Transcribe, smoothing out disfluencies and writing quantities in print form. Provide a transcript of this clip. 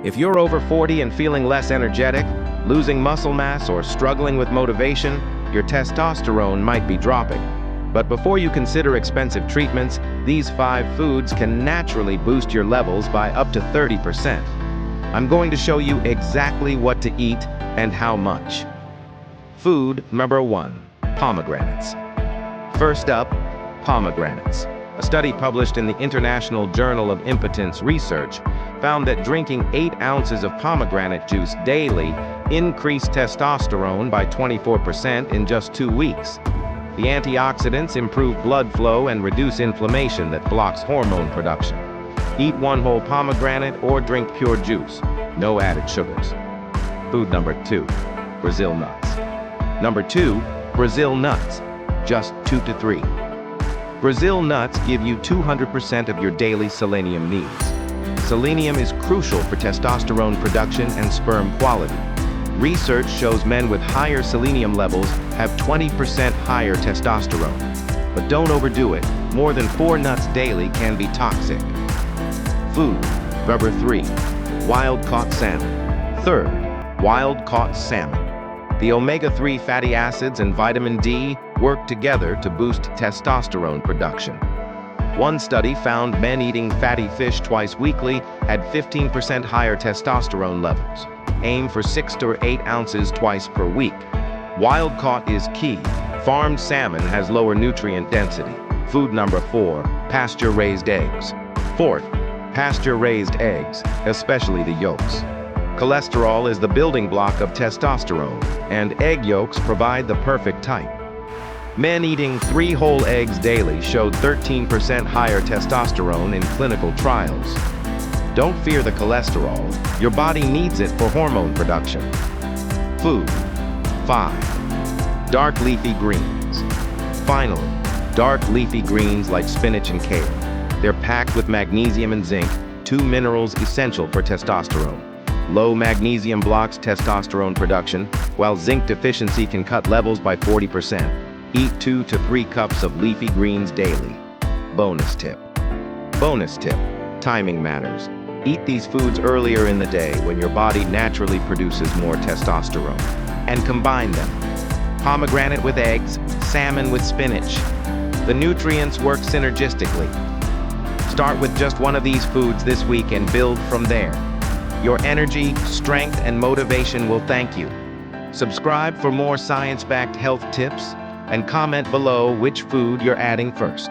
If you're over 40 and feeling less energetic, losing muscle mass, or struggling with motivation, your testosterone might be dropping. But before you consider expensive treatments, these 5 foods can naturally boost your levels by up to 30%. I'm going to show you exactly what to eat and how much. Food number 1, pomegranates. First up, pomegranates. A study published in the International Journal of Impotence Research found that drinking 8 ounces of pomegranate juice daily increased testosterone by 24% in just 2 weeks. The antioxidants improve blood flow and reduce inflammation that blocks hormone production. Eat 1 whole pomegranate or drink pure juice. No added sugars. Food number 2, Brazil nuts. Number 2, Brazil nuts. Just 2 to 3. Brazil nuts give you 200% of your daily selenium needs. Selenium is crucial for testosterone production and sperm quality. Research shows men with higher selenium levels have 20% higher testosterone. But don't overdo it. More than 4 nuts daily can be toxic. Food number 3, wild-caught salmon. Third, wild-caught salmon. The omega-3 fatty acids and vitamin D work together to boost testosterone production. One study found men eating fatty fish twice weekly had 15% higher testosterone levels. Aim for 6 to 8 ounces twice per week. Wild-caught is key. Farmed salmon has lower nutrient density. Food number 4, pasture-raised eggs. Fourth, pasture-raised eggs, especially the yolks. Cholesterol is the building block of testosterone, and egg yolks provide the perfect type. Men eating 3 whole eggs daily showed 13% higher testosterone in clinical trials. Don't fear the cholesterol. Your body needs it for hormone production. Food 5, dark leafy greens. Finally, dark leafy greens like spinach and kale. They're packed with magnesium and zinc, 2 minerals essential for testosterone. Low magnesium blocks testosterone production, while zinc deficiency can cut levels by 40%. Eat 2 to 3 cups of leafy greens daily. Bonus tip. Timing matters. Eat these foods earlier in the day when your body naturally produces more testosterone. And combine them. Pomegranate with eggs, salmon with spinach. The nutrients work synergistically. Start with just one of these foods this week and build from there. Your energy, strength, and motivation will thank you. Subscribe for more science-backed health tips and comment below which food you're adding first.